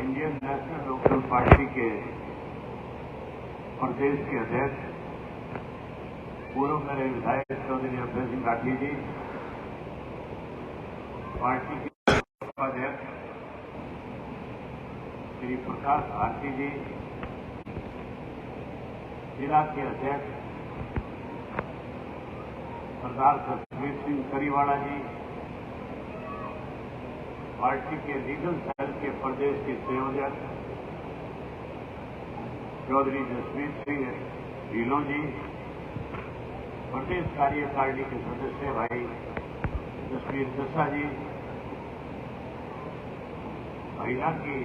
Indian national Lokdal party के प्रदेश के अध्यक्ष पूर्व मेरे विधायक चौधरी अभय सिंह राठी जी, पार्टी के उपाध्यक्ष श्री प्रकाश भारती जी, जिला के अध्यक्ष सरदार जसवीर सिंह करीवाड़ा जी, पार्टी के लीगल सेल के प्रदेश के संयोजक चौधरी जसवीर सिंह ढीलों जी, प्रदेश कार्यकारिणी के सदस्य भाई जसवीर दस्सा जी, महिला की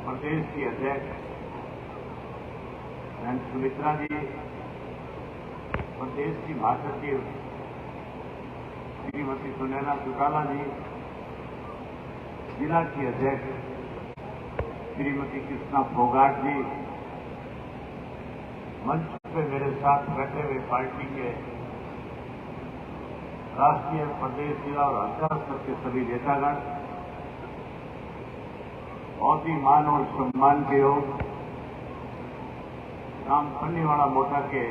प्रदेश की अध्यक्ष बहन सुमित्रा जी, प्रदेश की महासचिव श्रीमती सुनैना चौटाला जी, जिला की अध्यक्ष श्रीमती कृष्णा फोगाट जी, मंच पर मेरे साथ बैठे हुए पार्टी के राष्ट्रीय, प्रदेश, जिला और हल्का स्तर के सभी नेतागण, बहुत ही मान और सम्मान के योग राम पन्नीवाड़ा मोटा के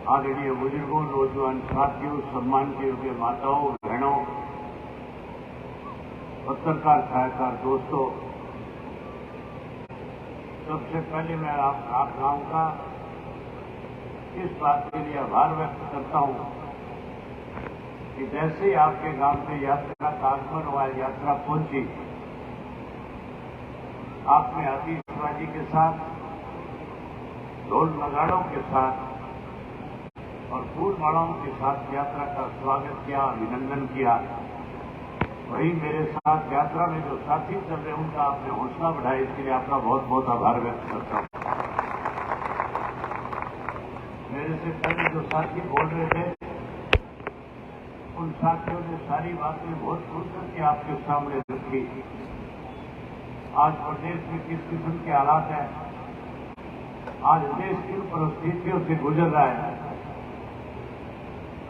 आदरणीय बुजुर्गों, नौजवान साथियों, सम्मान के योग्य माताओं, बहनों, पत्रकार छायाकार दोस्तों, सबसे पहले मैं आप गांव का इस बात के लिए आभार व्यक्त करता हूं कि जैसे ही आपके गांव में यात्रा का आगमन हुआ, यात्रा पहुंची, आपने आतिशबाजी के साथ, ढोल नगाड़ों के साथ और फूल मालाओं के साथ यात्रा का स्वागत किया, अभिनंदन किया। वही मेरे साथ यात्रा में जो साथी चल रहे हैं उनका आपने हौसला बढ़ाया, इसके लिए आपका बहुत बहुत आभार व्यक्त करता हूं। मेरे से पहले जो साथी बोल रहे थे, उन साथियों ने सारी बातें बहुत खुल करके आपके सामने रखी। आज प्रदेश में किस किस्म के हालात हैं, आज देश किन परिस्थितियों से गुजर रहा है,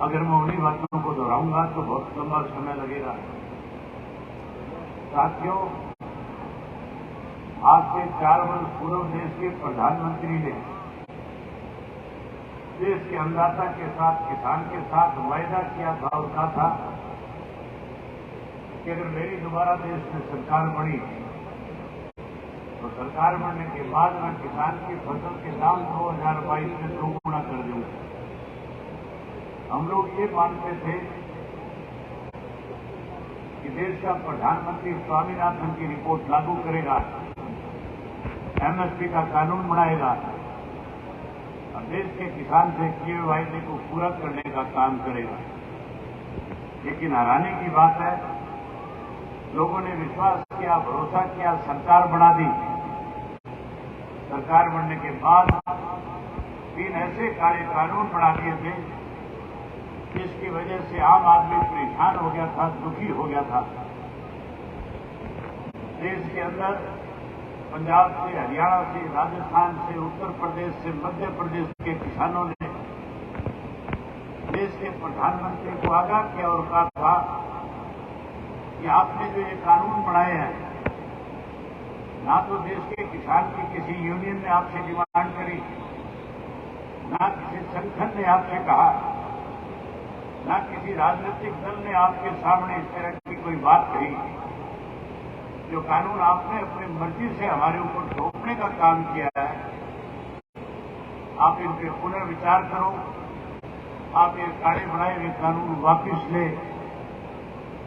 अगर मैं उन्हीं बातों को दोहराऊंगा तो बहुत लंबा समय लगेगा। साथियों, आज से 4 वर्ष पूर्व देश के प्रधानमंत्री ने देश के अन्नदाता के साथ, किसान के साथ वायदा किया था और कहा था कि अगर मेरी दोबारा देश में सरकार बनी तो सरकार बनने के बाद मैं किसान की फसल के दाम 2022 में 2 गुना कर दूंगा। हम लोग ये मानते थे कि देश का प्रधानमंत्री स्वामीनाथन की रिपोर्ट लागू करेगा, एमएसपी का कानून बनाएगा और देश के किसान से किए वायदे को पूरा करने का काम करेगा। लेकिन हैरानी की बात है, लोगों ने विश्वास किया, भरोसा किया, सरकार बना दी। सरकार बनने के बाद 3 ऐसे कार्य कानून बना दिए थे जिसकी वजह से आम आदमी परेशान हो गया था, दुखी हो गया था। देश के अंदर पंजाब से, हरियाणा से, राजस्थान से, उत्तर प्रदेश से, मध्य प्रदेश के किसानों ने देश के प्रधानमंत्री को आगाह किया और कहा था कि आपने जो ये कानून बनाए हैं, ना तो देश के किसान की किसी यूनियन ने आपसे डिमांड करी, ना किसी संगठन ने आपसे कहा, ना किसी राजनीतिक दल ने आपके सामने इस तरह की कोई बात कही। जो कानून आपने अपनी मर्जी से हमारे ऊपर थोपने का काम किया है, आप इन पर पुनर्विचार करो, आप ये काले बनाए हुए कानून वापिस ले।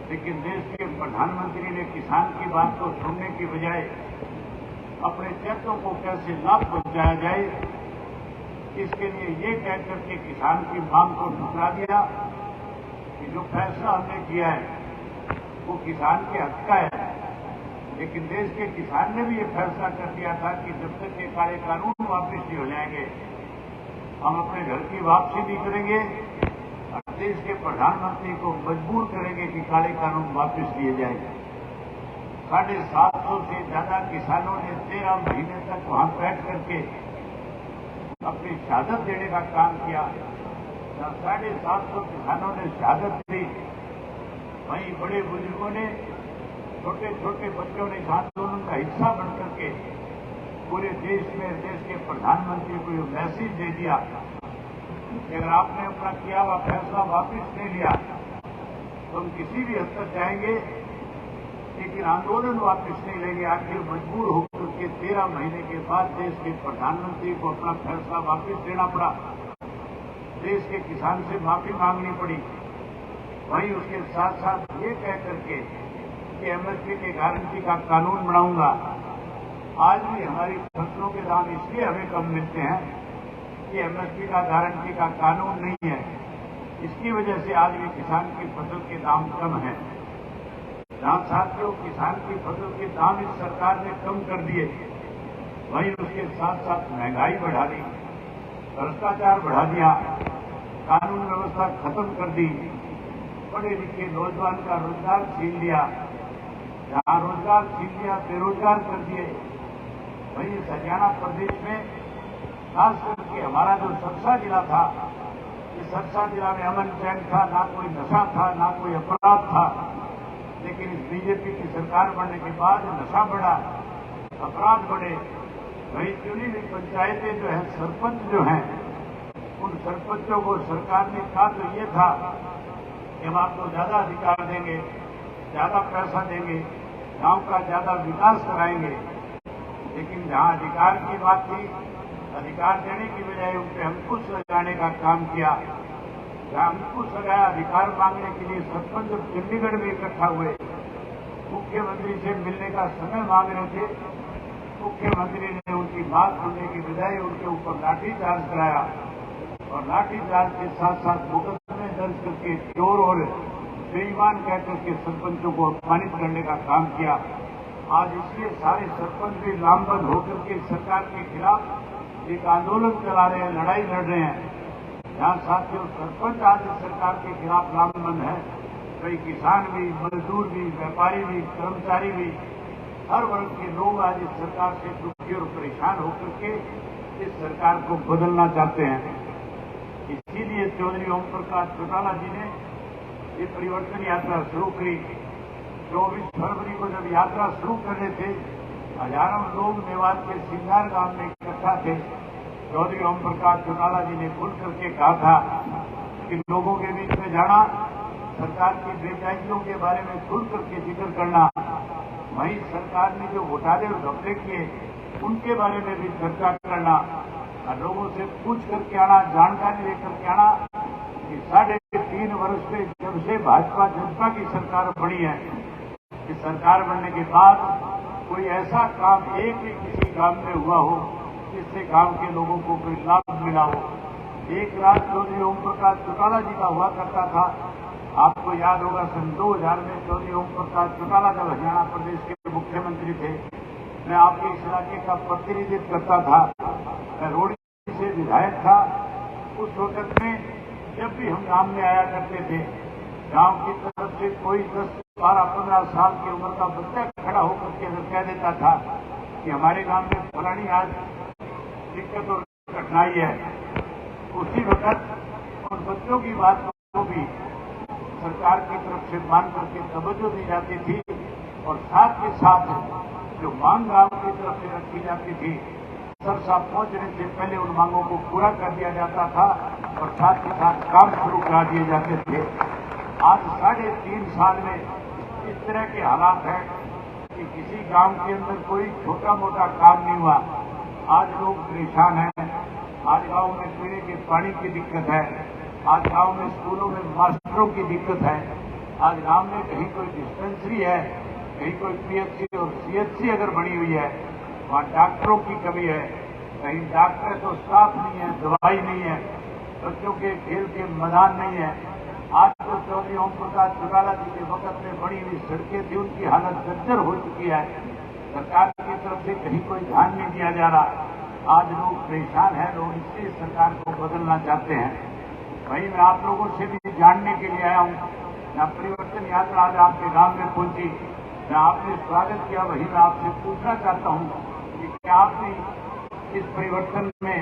लेकिन देश के प्रधानमंत्री ने किसान की बात को सुनने की बजाय अपने चैतों को कैसे लाभ पहुंचाया जाए, इसके लिए ये कहकर के किसान की मांग को ठुकरा दिया कि जो फैसला हमने किया है वो किसान के हक का है। लेकिन देश के किसान ने भी ये फैसला कर दिया था कि जब तक ये काले कानून वापस नहीं हो जाएंगे, हम अपने घर की वापसी नहीं करेंगे और देश के प्रधानमंत्री को मजबूर करेंगे कि काले कानून वापस लिए जाएंगे। 750 से ज्यादा किसानों ने 13 महीने तक वहां बैठ करके अपनी शहादत देने का काम किया। 750 किसानों ने शहादत दी, वहीं बड़े बुजुर्गों ने छोटे छोटे बच्चों ने इस आंदोलन का हिस्सा बनकर के पूरे देश में देश के प्रधानमंत्री को ये मैसेज दे दिया कि अगर आपने अपना किया हुआ फैसला वापस ले लिया तो हम किसी भी हद तक जाएंगे, लेकिन आंदोलन वापस नहीं लेंगे। आखिर मजबूर होकर के 13 महीने के बाद देश के प्रधानमंत्री को अपना फैसला वापस लेना पड़ा, देश के किसान से माफी मांगनी पड़ी। वहीं उसके साथ साथ ये कह करके कि एमएसपी के गारंटी का कानून बनाऊंगा। आज भी हमारी फसलों के दाम इसलिए हमें कम मिलते हैं कि एमएसपी का गारंटी का कानून नहीं है। इसकी वजह से आज भी किसान की फसल के दाम कम हैं। जहां साथियों किसान की फसल के दाम इस सरकार ने कम कर दिए, वहीं उसके साथ साथ महंगाई बढ़ा दी, भ्रष्टाचार बढ़ा दिया, कानून व्यवस्था खत्म कर दी, पढ़े लिखे नौजवान का रोजगार छीन लिया। जहां रोजगार छीन लिया, बेरोजगार कर दिए। वहीं हरियाणा प्रदेश में खास करके हमारा जो सरसा जिला था, इस सरसा जिला में अमन चैन था, ना कोई नशा था, ना कोई अपराध था। लेकिन इस बीजेपी की सरकार बनने के बाद नशा बढ़ा, अपराध बढ़े। वही चुनी हुई पंचायतें जो है, सरपंच जो हैं, उन सरपंचों को सरकार ने कहा तो ये था कि हम आपको ज्यादा अधिकार देंगे, ज्यादा पैसा देंगे, गांव का ज्यादा विकास कराएंगे। लेकिन जहां अधिकार की बात थी, अधिकार देने की बजाय उन पर अंकुश लगाने का काम किया। जहां अंकुश लगाया अधिकार मांगने के लिए सरपंच चंडीगढ़ में इकट्ठा हुए, मुख्यमंत्री से मिलने का समय मांग रहे थे। मुख्यमंत्री ने उनकी बात सुनने की बजाय उनके ऊपर लाठीचार्ज कराया और लाठीचार्ज के साथ साथ मुकदमे दर्ज करके चोर और बेईमान कहकर के सरपंचों को अपमानित करने का काम किया। आज इसलिए सारे सरपंच भी लामबंद होकर के सरकार के खिलाफ एक आंदोलन चला रहे हैं, लड़ाई लड़ रहे हैं। जहां साथियों सरपंच आज सरकार के खिलाफ लामबंद है, कई किसान भी, मजदूर भी, व्यापारी भी, कर्मचारी भी, हर वर्ग के लोग आज इस सरकार से दुखी और परेशान होकर के इस सरकार को बदलना चाहते हैं। इसीलिए चौधरी ओम प्रकाश चौटाला जी ने ये परिवर्तन यात्रा शुरू करी। 24 फरवरी को जब यात्रा शुरू कर रहे थे, हजारों लोग मेवात के सिंगार गांव में इकट्ठा थे। चौधरी ओम प्रकाश चौटाला जी ने खुल करके कहा था कि लोगों के बीच में जाना, सरकार की बेजायियों के बारे में खुल करके जिक्र करना, वहीं सरकार ने जो घोटाले और घपले किए उनके बारे में भी चर्चा करना, और लोगों से पूछ करके आना, जानकारी लेकर के आना कि 3.5 वर्ष में जब से भाजपा जनता की सरकार बनी है, इस सरकार बनने के बाद कोई ऐसा काम एक भी किसी गांव में हुआ हो जिससे गांव के लोगों को कोई लाभ मिला हो। एक राज चौधरी ओम प्रकाश चौटाला जी का हुआ करता था। आपको याद होगा सन 2000 में चौधरी ओम प्रकाश चौटाला जब हरियाणा प्रदेश के मुख्यमंत्री थे, मैं आपके इस इलाके का प्रतिनिधित्व करता था। मैं रोडी से विधायक था। उस वक्त में जब भी हम गांव में आया करते थे, गांव की तरफ से कोई 10, 12, 15 साल की उम्र का बच्चा खड़ा होकर के अगर कह देता था कि हमारे गांव में फलानी आज दिक्कत और कठिनाई है, उसी वक्त उन बच्चों की बात को भी सरकार की तरफ से मान करके तवज्जो दी जाती थी और साथ के साथ जो मांग गांव की तरफ से रखी जाती थी, सरसा पहुंचने से पहले उन मांगों को पूरा कर दिया जाता था और साथ के साथ काम शुरू करा दिए जाते थे। आज 3.5 साल में इस तरह के हालात हैं कि किसी गांव के अंदर कोई छोटा मोटा काम नहीं हुआ। आज लोग परेशान हैं। आज गांव में पीने के पानी की दिक्कत है। आज गांव में स्कूलों में मास्टरों की दिक्कत है। आज गांव में कहीं कोई डिस्पेंसरी है, कहीं कोई पीएचसी और सीएचसी अगर बनी हुई है, वहाँ डॉक्टरों की कमी है। कहीं डॉक्टर तो स्टाफ नहीं है, दवाई नहीं है, बच्चों के खेल के मैदान नहीं है। आज तो चौधरी ओम प्रकाश चौटाला जी के वक्त में बड़ी हुई सड़कें थी, उनकी हालत जर्जर हो चुकी है। सरकार की तरफ से कहीं कोई ध्यान नहीं दिया जा रहा। आज लोग परेशान हैं, लोग इसलिए सरकार को बदलना चाहते हैं। वहीं मैं आप लोगों से भी जानने के लिए आया हूँ। मैं परिवर्तन यात्रा आज आपके गांव में पहुंची, मैं आपने स्वागत किया। वहीं मैं आपसे पूछना चाहता हूँ कि क्या आप भी इस परिवर्तन में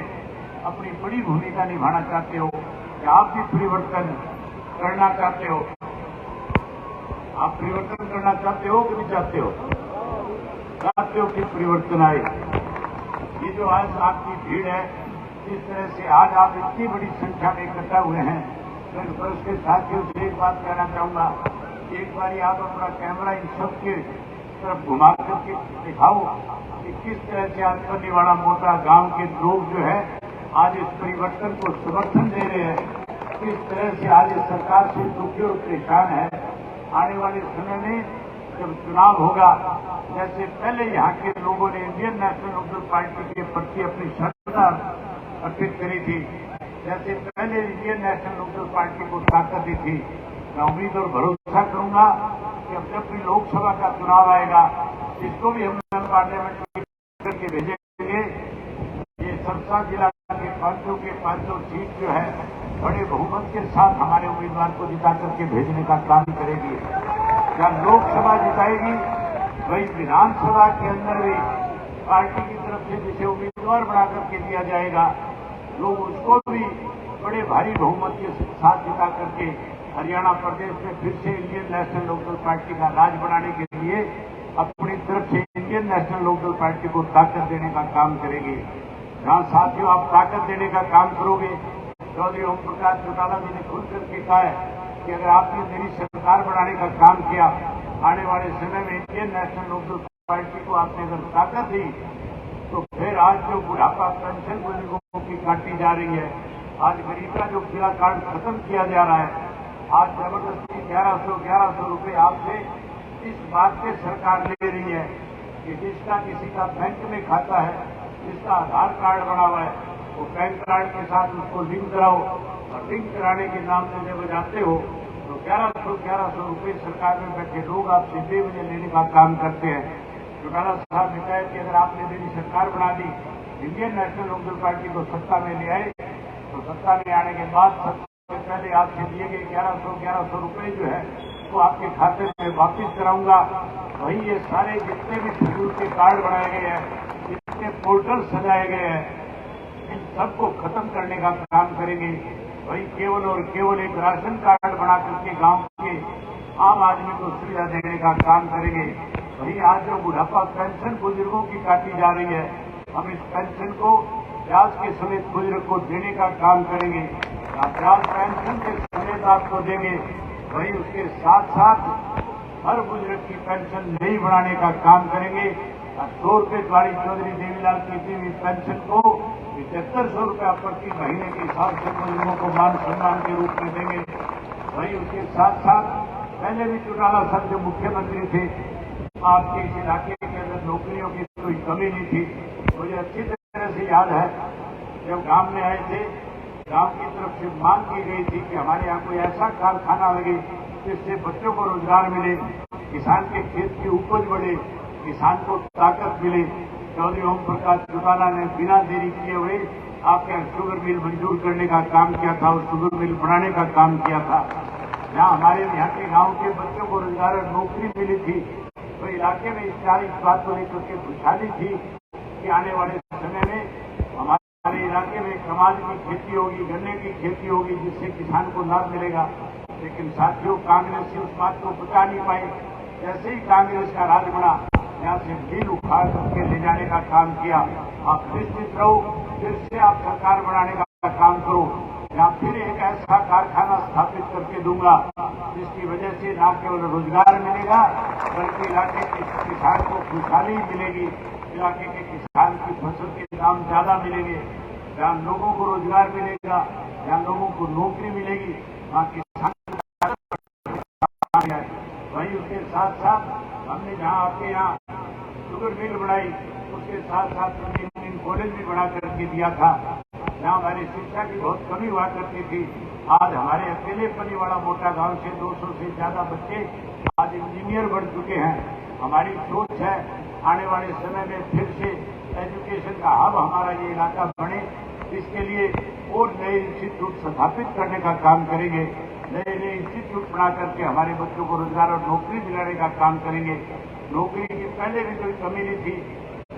अपनी बड़ी भूमिका निभाना चाहते हो? क्या आप भी परिवर्तन करना चाहते हो? आप परिवर्तन करना चाहते हो कि नहीं चाहते हो? चाहते हो कि परिवर्तन आए? ये जो आज आपकी भीड़ है, जिस तरह से आज आप इतनी बड़ी संख्या में इकट्ठा हुए हैं, मैं वरिष्ठ के साथियों से एक बात कहना चाहूंगा। एक बार आप अपना कैमरा इन सब के तरफ घुमा करके दिखाओ कि किस तरह से आज पन्नीवाड़ा मोटा गांव के लोग जो है आज इस परिवर्तन को समर्थन दे रहे हैं, किस तरह से आज इस सरकार से दुखी और परेशान है। आने वाले समय में जब चुनाव होगा, जैसे पहले यहाँ के लोगों ने इंडियन नेशनल लोकदल पार्टी के प्रति अपनी श्रद्धा अर्पित करी थी, जैसे पहले इंडियन नेशनल लोकदल पार्टी को ताकत दी थी, मैं उम्मीद और भरोसा करूंगा कि अब जब भी लोकसभा का चुनाव आएगा, इसको भी हम पार्लियामेंट करके भेजेंगे। ये सरसा जिला के 500 के 500 सीट जो है बड़े बहुमत के साथ हमारे उम्मीदवार को जिता करके भेजने का काम करेगी। क्या लोकसभा जिताएगी, वही विधानसभा के अंदर भी पार्टी की तरफ से जिसे उम्मीदवार बना करके दिया जाएगा, लोग उसको भी बड़े भारी बहुमत के साथ जिता करके हरियाणा प्रदेश में फिर से इंडियन नेशनल लोकदल पार्टी का राज बनाने के लिए अपनी तरफ से इंडियन नेशनल लोकदल पार्टी को ताकत देने का काम करेगी। जहां साथियों आप ताकत देने का काम करोगे, चौधरी ओम प्रकाश चौटाला जी ने खुल करके कहा है कि अगर आपने मेरी सरकार बनाने का काम किया, आने वाले समय में इंडियन नेशनल लोकदल पार्टी को आपने अगर ताकत दी, तो फिर आज जो बुढ़ापा पेंशन बुजुर्गों की काटी जा रही है, आज गरीब का जो पीला कार्ड खत्म किया जा रहा है, आज जबरदस्ती 1100 रुपये आपसे इस बात पे सरकार ले रही है कि जिसका किसी का बैंक में खाता है, जिसका आधार कार्ड बना हुआ है, वो पैन कार्ड के साथ उसको लिंक कराओ, और लिंक कराने के नाम से जब जाते हो तो 1100 रुपये सरकार में बैठे लोग आपसे बेवजह लेने का काम करते हैं। चौटाला साहब ने कहा कि अगर आपने मेरी सरकार बना दी, इंडियन नेशनल लोकदल पार्टी को सत्ता में ले आए, तो सत्ता में आने के बाद सबसे पहले आपसे दिए गए 1100 रुपये जो है वो आपके खाते में वापिस कराऊंगा। वही ये सारे जितने भी फजूल के कार्ड बनाए गए हैं, जितने पोर्टल सजाए गए हैं, इन सबको खत्म करने का काम करेंगे। वही केवल और केवल एक राशन कार्ड बना करके गांव के आम आदमी को सुविधा देने का काम करेंगे। वही आज जो बुढ़ापा पेंशन बुजुर्गों की काटी जा रही है, हम इस पेंशन को ब्याज के समेत बुजुर्ग को देने का काम करेंगे। ब्याज पेंशन के समेत आपको देंगे, वही उसके साथ साथ हर बुजुर्ग की पेंशन नहीं बढ़ाने का काम करेंगे। 100 रुपये द्वारी चौधरी देवीलाल की दी हुई पेंशन को 7500 रुपया प्रति महीने के हिसाब से बुजुर्गों को मान सम्मान के रूप में देंगे। वही उसके साथ साथ पहले भी चौटाला साहब जो मुख्यमंत्री थे, आपके इस इलाके के अंदर नौकरियों की कोई कमी नहीं थी। मुझे अच्छी तरह से याद है, जब गांव में आए थे, गांव की तरफ से मांग की गई थी कि हमारे यहाँ कोई ऐसा कारखाना लगे जिससे बच्चों को रोजगार मिले, किसान के खेत की उपज बढ़े, किसान को ताकत मिले। चौधरी ओम प्रकाश चौटाला ने बिना देरी किए हुए आपके यहाँ शुगर मिल मंजूर करने का काम किया था और शुगर मिल बनाने का काम किया था। जहाँ हमारे यहाँ के गाँव के बच्चों को रोजगार और नौकरी मिली थी, तो इलाके में इस बात को लेकर के खुशहाली थी कि आने वाले समय में हमारे इलाके में कमाल की खेती होगी, गन्ने की खेती होगी, जिससे किसान को लाभ मिलेगा। लेकिन साथियों, कांग्रेस उस बात को बचा नहीं पाई। जैसे ही कांग्रेस का राज बना, यहाँ से मील उखाड़ करके ले जाने का काम किया। आप निश्चित रहो, फिर से आप सरकार बनाने का काम करो, या फिर एक ऐसा कारखाना स्थापित करके दूंगा जिसकी वजह से न केवल रोजगार मिलेगा, बल्कि इलाके के किसान को खुशहाली मिलेगी। इलाके के किसान की फसल के दाम ज्यादा मिलेंगे, जहाँ लोगों को रोजगार मिलेगा, जहाँ लोगों को नौकरी मिलेगी, वहाँ किसान वही उसके साथ साथ हमने जहाँ आपके यहाँ शुगर मिल बनाई, उसके साथ साथ इंजीनियरिंग कॉलेज भी बना करके दिया था। जहाँ हमारी शिक्षा की बहुत कमी हुआ करती थी, आज हमारे अकेले पन्नीवाड़ा मोटा गांव से 200 से ज्यादा बच्चे आज इंजीनियर बन चुके हैं। हमारी सोच है आने वाले समय में फिर से एजुकेशन का हब हमारा ये इलाका बने, इसके लिए और नए इंस्टीट्यूट स्थापित करने का काम करेंगे। नए इंस्टीट्यूट बना करके हमारे बच्चों को रोजगार और नौकरी दिलाने का काम करेंगे। नौकरी की पहले भी कोई कमी नहीं थी।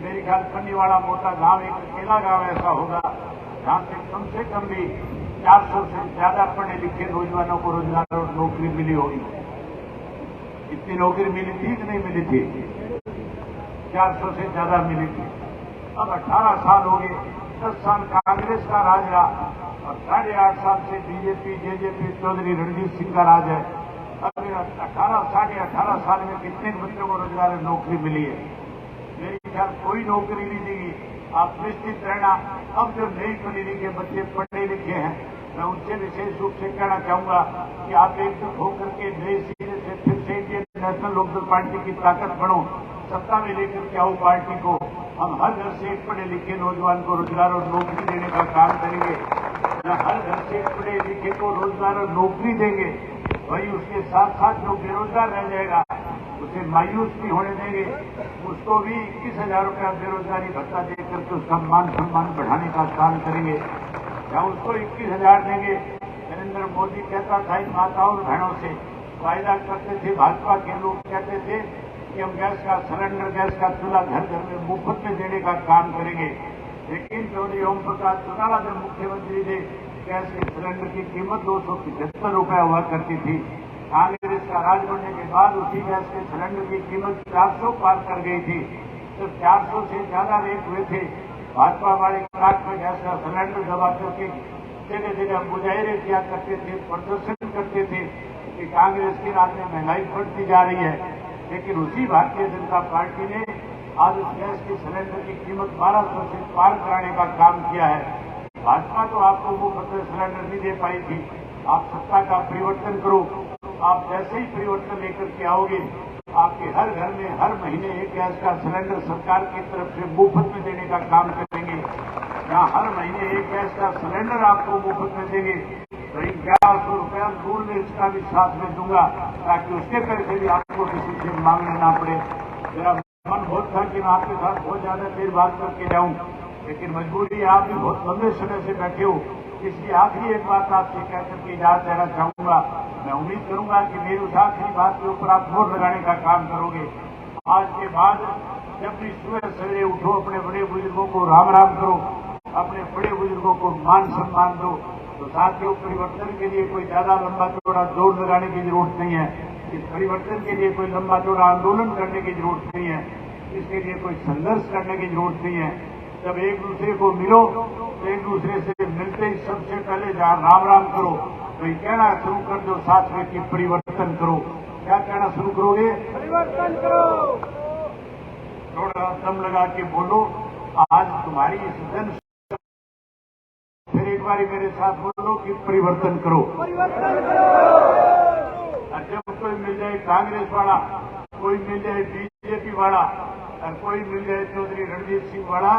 मेरे ख्याल पन्नीवाड़ा मोटा गांव एक अकेला गांव ऐसा होगा जहाँ से कम भी 400 से ज्यादा पढ़े लिखे नौजवानों को रोजगार और नौकरी मिली होगी। इतनी नौकरी मिली थी कि नहीं मिली थी? 400 से ज्यादा मिली थी। अब 18 साल हो गए, 10 साल कांग्रेस का राज रहा और 8.5 साल से बीजेपी जेजेपी चौधरी रणजीत सिंह का राज है। अब 18 साल में कितने बच्चों को रोजगार नौकरी मिली है? मेरे ख्याल कोई नौकरी नहीं देगी। आप निश्चित रहना, अब जो नई पीढ़ी के बच्चे पढ़े लिखे हैं, मैं उनसे विशेष रूप से कहना चाहूंगा कि आप एकजुट होकर के नए सिरे से फिर से इंडियन नेशनल लोकदल पार्टी की ताकत बढ़ो, सत्ता में लेकर के आओ पार्टी को। हम हर घर से एक पढ़े लिखे नौजवान को रोजगार और नौकरी देने का काम करेंगे। हर घर से एक पढ़े लिखे को रोजगार और नौकरी देंगे, वही उसके साथ साथ जो बेरोजगार रह जाएगा उसे मायूस भी होने देंगे। उसको भी 21,000 रुपया बेरोजगारी भत्ता देकर के उसका मान सम्मान बढ़ाने का काम करेंगे। या उसको 21,000 देंगे। नरेंद्र मोदी कहता था इन माताओं और बहनों से, वायदा करते थे भाजपा के लोग, कहते थे कि हम गैस का सिलेंडर, गैस का चूल्हा घर घर में मुफ्त में देने का काम करेंगे। लेकिन चौधरी ओम प्रकाश चौटाला जब मुख्यमंत्री थे, गैस के सिलेंडर की कीमत 275 रुपया हुआ करती थी। कांग्रेस का राज बनने के बाद उसी गैस के सिलेंडर की कीमत 400 पार कर गई थी। सिर्फ 400 से ज्यादा रेट हुए थे। भाजपा वाले नाक में गैस का सिलेंडर दबा करके जगह जगह मुजाहरे किया करते थे, प्रदर्शन करते थे कि कांग्रेस के राज में महंगाई बढ़ती जा रही है। लेकिन उसी भारतीय जनता पार्टी ने आज उस गैस के सिलेंडर की कीमत 1200 से पार कराने का काम किया है। भाजपा तो आपको मुफ्त में सिलेंडर नहीं दे पाई थी। आप सत्ता का परिवर्तन करो। आप जैसे ही परिवर्तन लेकर के आओगे, आपके हर घर में हर महीने एक गैस का सिलेंडर सरकार की तरफ से मुफ्त में देने का काम करेंगे। यहाँ हर महीने एक गैस का सिलेंडर आपको मुफ्त में देंगे। तो 1100 रुपया नून मिर्च का भी साथ में दूंगा, ताकि उसके पैसे भी आपको किसी से मांगने ना पड़े। मेरा मन बहुत था कि मैं आपके साथ बहुत ज्यादा देर बात करके जाऊं, लेकिन मजबूरी आप भी बहुत लंबे समय से बैठे हो, इसलिए आखिरी एक बात आपसे कहकर के याद रहना चाहूंगा। मैं उम्मीद करूंगा कि मेरी उस आखिरी बात के ऊपर आप मोहर लगाने का काम करोगे। आज के बाद जब भी सुबह सवेरे उठो, अपने बड़े बुजुर्गों को राम राम करो, अपने बड़े बुजुर्गों को मान सम्मान दो। तो साथियों, परिवर्तन के लिए कोई ज्यादा लंबा चौड़ा दौड़ लगाने की जरूरत नहीं है। इस परिवर्तन के लिए कोई लंबा चौड़ा आंदोलन करने की जरूरत नहीं है। इसके लिए कोई संघर्ष करने की जरूरत नहीं है। जब एक दूसरे को मिलो तो एक दूसरे से मिलते ही सबसे पहले जहां राम राम करो, तो ये कहना शुरू कर दो साथ में कि परिवर्तन करो। क्या कहना शुरू करोगे? परिवर्तन करो। थोड़ा दम लगा के बोलो, आज तुम्हारी इस जन। फिर एक बारी मेरे साथ बोलो कि परिवर्तन करो। परिवर्तन करो। और जब कोई मिल जाए कांग्रेस वाला, कोई मिल जाए बीजेपी वाला और कोई मिल जाए चौधरी रणजीत सिंह वाला,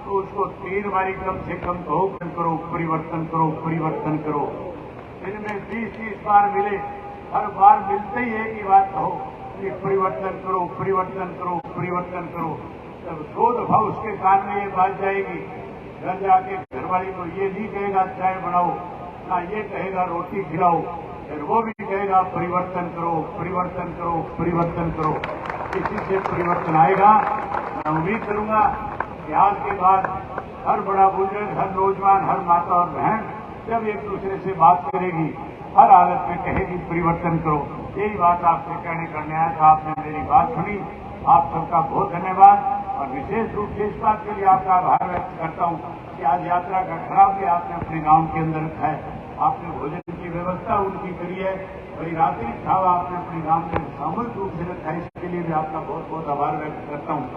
तो उसको 3 बारी कम से कम करो परिवर्तन करो, परिवर्तन करो। इनमें 20-30 बार मिले, हर बार मिलते ही एक ही बात कहो कि परिवर्तन करो, परिवर्तन करो, परिवर्तन करो। तब 100 दफा उसके कान में ये बात जाएगी। घर जाके घरवाली को ये नहीं कहेगा चाय बनाओ, ना ये कहेगा रोटी खिलाओ, फिर वो भी कहेगा परिवर्तन करो, परिवर्तन करो, परिवर्तन करो। इसी से परिवर्तन आएगा। मैं उम्मीद करूंगा कि आज के बाद हर बड़ा बुजुर्ग, हर नौजवान, हर माता और बहन जब एक दूसरे से बात करेगी, हर हालत में कहेगी परिवर्तन करो। यही बात आपसे कहने का न्याय था। आपने मेरी बात सुनी। आप सबका बहुत धन्यवाद। और विशेष रूप से इस बात के लिए आपका आभार व्यक्त करता हूं कि आज यात्रा का खराब भी आपने अपने गांव के अंदर रखा है। आपने भोजन की व्यवस्था उनकी करी है, वही रात्रि खावा आपने अपने गांव में सामूहिक रूप से रखा है। इसके लिए भी आपका बहुत बहुत आभार व्यक्त करता हूं।